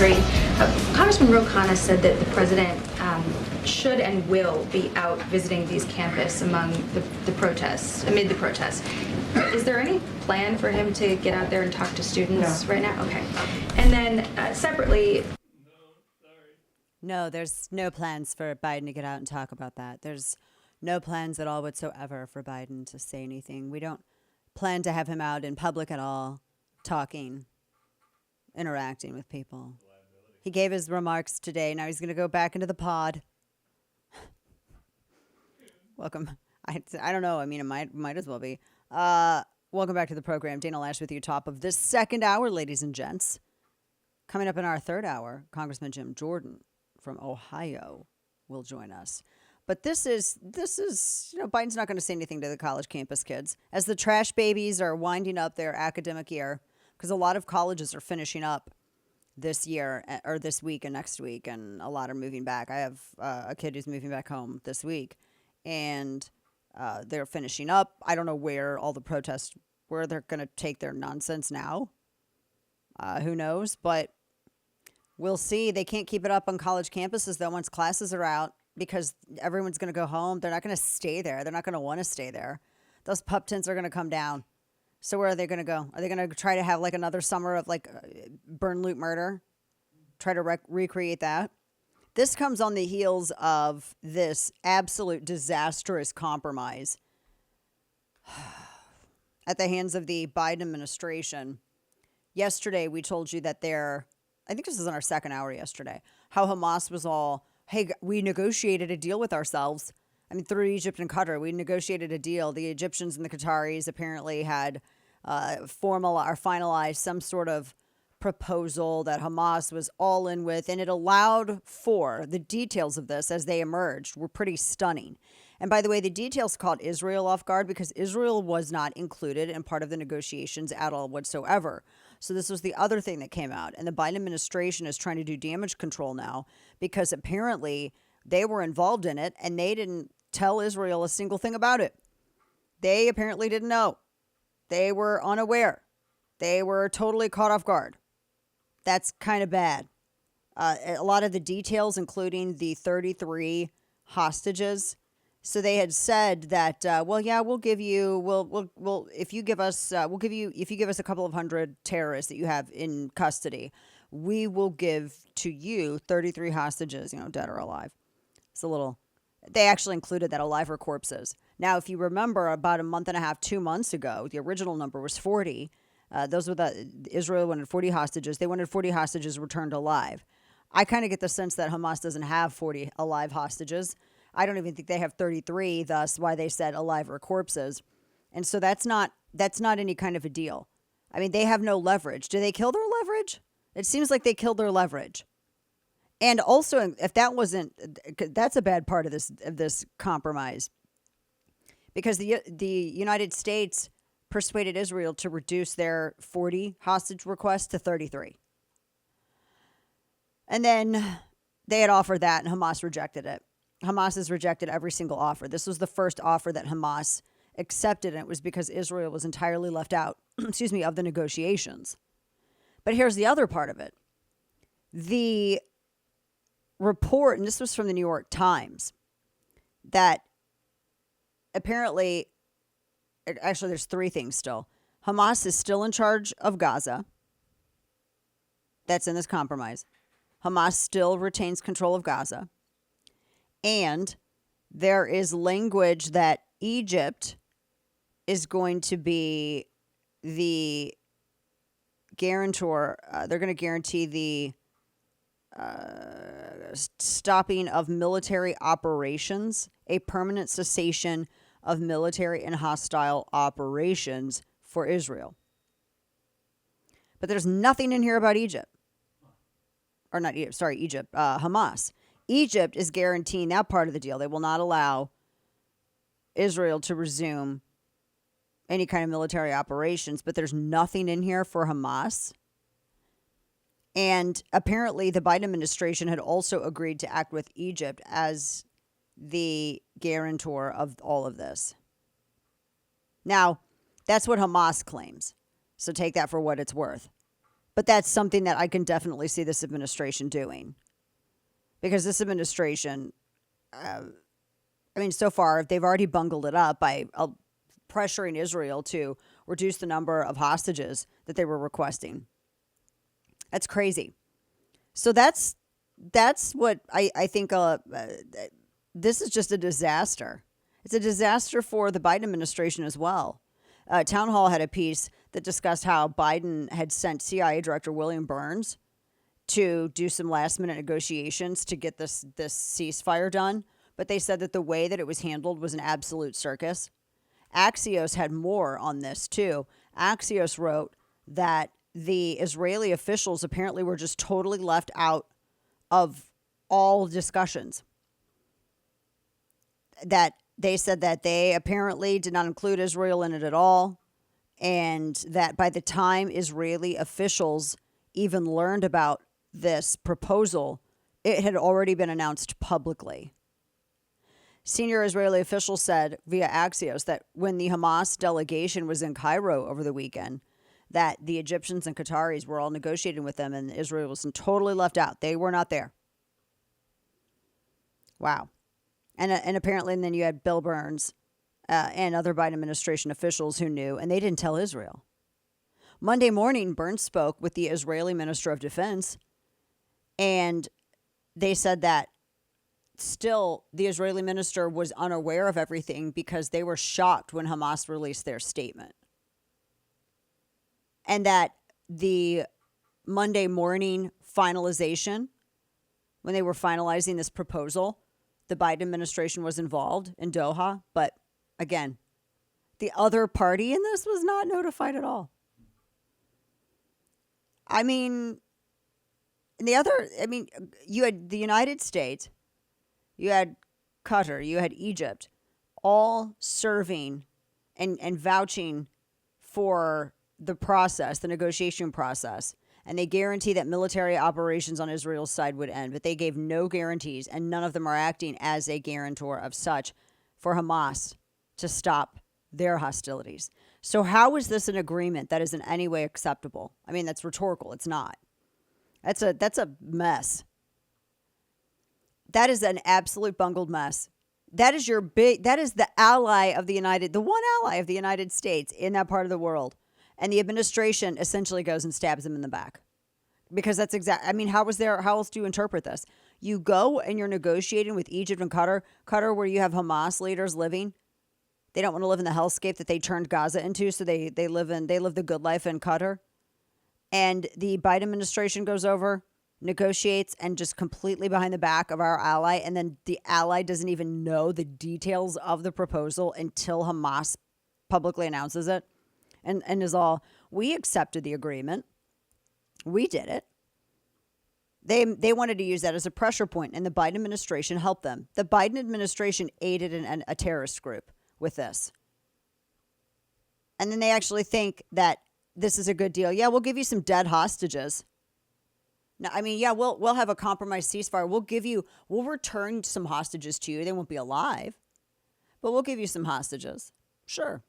country. Congressman Ro Khanna said that the president should and will be out visiting these campuses amid the protests. Is there any plan for him to get out there and talk to students right now? Okay. And then separately... No, there's no plans for Biden to get out and talk about that. There's no plans at all whatsoever for Biden to say anything. We don't plan to have him out in public at all, talking, interacting with people. He gave his remarks today. Now he's going to go back into the pod. Welcome. I don't know. I mean, it might as well be. Welcome back to the program. Dana Loesch with you, top of this second hour, ladies and gents. Coming up in our third hour, Congressman Jim Jordan from Ohio will join us. But this is, Biden's not going to say anything to the college campus kids as the trash babies are winding up their academic year, because a lot of colleges are finishing up this year or this week and next week, and a lot are moving back. I have a kid who's moving back home this week, and they're finishing up. I don't know where all the protests, where they're going to take their nonsense now. Who knows? But we'll see. They can't keep it up on college campuses, though, once classes are out, because everyone's going to go home. They're not going to stay there. They're not going to want to stay there. Those pup tents are going to come down. So where are they going to go? Are they going to try to have like another summer of like burn, loot, murder? Try to recreate that? This comes on the heels of this absolute disastrous compromise at the hands of the Biden administration. Yesterday, we told you that I think this was in our second hour yesterday, how Hamas was all, hey, we negotiated a deal with ourselves. I mean, through Egypt and Qatar, we negotiated a deal. The Egyptians and the Qataris apparently had finalized some sort of proposal that Hamas was all in with, and it allowed for the details of this as they emerged were pretty stunning. And by the way, the details caught Israel off guard because Israel was not included in part of the negotiations at all whatsoever. So this was the other thing that came out. And the Biden administration is trying to do damage control now because apparently they were involved in it and they didn't tell Israel a single thing about it. They apparently didn't know. They were unaware. They were totally caught off guard. That's kind of bad. A lot of the details, including the 33 hostages. So they had said that, we'll give you, if you give us a couple of hundred terrorists that you have in custody, we will give to you 33 hostages, dead or alive. It's they actually included that alive or corpses. Now, if you remember about a month and a half, 2 months ago, the original number was 40. Those were Israel wanted 40 hostages. They wanted 40 hostages returned alive. I kind of get the sense that Hamas doesn't have 40 alive hostages. I don't even think they have 33, thus why they said alive or corpses. And so that's not any kind of a deal. I mean, they have no leverage. Do they kill their leverage? It seems like they killed their leverage. And also, if that wasn't, that's a bad part of this compromise. Because the United States persuaded Israel to reduce their 40 hostage requests to 33. And then they had offered that, and Hamas rejected it. Hamas has rejected every single offer. This was the first offer that Hamas accepted, and it was because Israel was entirely left out, of the negotiations. But here's the other part of it. The report, and this was from the New York Times, that apparently, actually there's three things still. Hamas is still in charge of Gaza. That's in this compromise. Hamas still retains control of Gaza. And there is language that Egypt is going to be the guarantor. They're going to guarantee the stopping of military operations, a permanent cessation of military and hostile operations for Israel. But there's nothing in here about Egypt. Or not Egypt, sorry, Egypt, Hamas. Egypt is guaranteeing that part of the deal. They will not allow Israel to resume any kind of military operations, but there's nothing in here for Hamas. And apparently the Biden administration had also agreed to act with Egypt as the guarantor of all of this. Now, that's what Hamas claims. So take that for what it's worth. But that's something that I can definitely see this administration doing. Because this administration, so far, they've already bungled it up by pressuring Israel to reduce the number of hostages that they were requesting. That's crazy. So that's what I think this is just a disaster. It's a disaster for the Biden administration as well. Town Hall had a piece that discussed how Biden had sent CIA Director William Burns to do some last-minute negotiations to get this ceasefire done. But they said that the way that it was handled was an absolute circus. Axios had more on this, too. Axios wrote that the Israeli officials apparently were just totally left out of all discussions. That they said that they apparently did not include Israel in it at all, and that by the time Israeli officials even learned about this proposal, it had already been announced publicly. Senior Israeli officials said via Axios that when the Hamas delegation was in Cairo over the weekend, that the Egyptians and Qataris were all negotiating with them, and Israel was totally left out. They were not there. Wow. And apparently, and then you had Bill Burns and other Biden administration officials who knew, and they didn't tell Israel. Monday morning, Burns spoke with the Israeli Minister of Defense, and they said that still the Israeli minister was unaware of everything because they were shocked when Hamas released their statement. And that the Monday morning finalization, when they were finalizing this proposal, the Biden administration was involved in Doha. But again, the other party in this was not notified at all. You had the United States, you had Qatar, you had Egypt, all serving and vouching for the process, the negotiation process. And they guarantee that military operations on Israel's side would end. But they gave no guarantees, and none of them are acting as a guarantor of such for Hamas to stop their hostilities. So how is this an agreement that is in any way acceptable? I mean, that's rhetorical. It's not. That's a mess. That is an absolute bungled mess. That is the ally of the the one ally of the United States in that part of the world. And the administration essentially goes and stabs them in the back. Because that's how else do you interpret this? You go and you're negotiating with Egypt and Qatar, where you have Hamas leaders living. They don't want to live in the hellscape that they turned Gaza into, so they live the good life in Qatar. And the Biden administration goes over, negotiates, and just completely behind the back of our ally. And then the ally doesn't even know the details of the proposal until Hamas publicly announces it. And is all, we accepted the agreement. We did it. They wanted to use that as a pressure point, and the Biden administration helped them. The Biden administration aided a terrorist group with this. And then they actually think that this is a good deal. Yeah, we'll give you some dead hostages. No, we'll have a compromised ceasefire. We'll return some hostages to you. They won't be alive, but we'll give you some hostages. Sure.